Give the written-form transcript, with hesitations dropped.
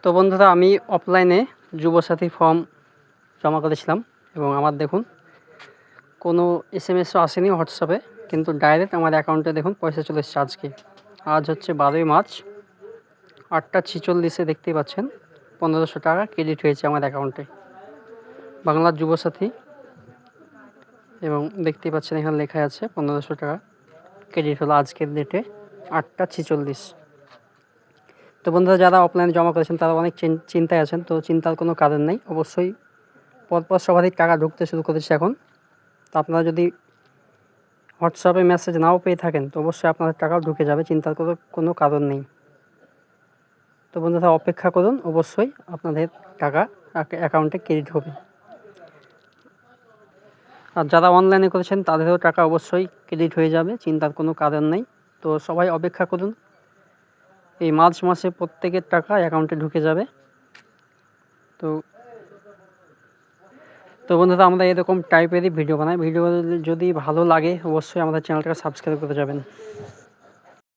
তো বন্ধুরা, আমি অফলাইনে যুবসাথী ফর্ম জমা করেছিলাম এবং আমার দেখুন কোনো এসএমএসও আসেনি হোয়াটসঅ্যাপে, কিন্তু ডাইরেক্ট আমার অ্যাকাউন্টে দেখুন পয়সা চলে এসেছে আজকে। আজ হচ্ছে 12ই মার্চ, 8টা 46-এ দেখতেই পাচ্ছেন 1500 টাকা ক্রেডিট হয়েছে আমার অ্যাকাউন্টে, বাংলার যুবসাথী। এবং দেখতেই পাচ্ছেন এখানে লেখা আছে 1500 টাকা ক্রেডিট হলো আজকের ডেটে 8টা 46। তো বন্ধুরা, যারা অফলাইনে জমা করেছেন তারা অনেক চিন্তায় আছেন, তো চিন্তার কোনো কারণ নেই। অবশ্যই পরপর সবারই টাকা ঢুকতে শুরু করেছে এখন। তো আপনারা যদি হোয়াটসঅ্যাপে মেসেজ নাও পেয়ে থাকেন তো অবশ্যই আপনাদের টাকাও ঢুকে যাবে, চিন্তার কোনো কারণ নেই। তো বন্ধুরা, অপেক্ষা করুন, অবশ্যই আপনাদের টাকা অ্যাকাউন্টে ক্রেডিট হবে। আর যারা অনলাইনে করেছেন তাদেরও টাকা অবশ্যই ক্রেডিট হয়ে যাবে, চিন্তার কোনো কারণ নেই। তো সবাই অপেক্ষা করুন, এই মার্চ মাসে প্রত্যেকের টাকা অ্যাকাউন্টে ঢুকে যাবে। তো তো বন্ধুরা, আমরা এরকম টাইপেরই ভিডিও বানাই। ভিডিও যদি ভালো লাগে অবশ্যই আমাদের চ্যানেলটাকে সাবস্ক্রাইব করে যাবেন।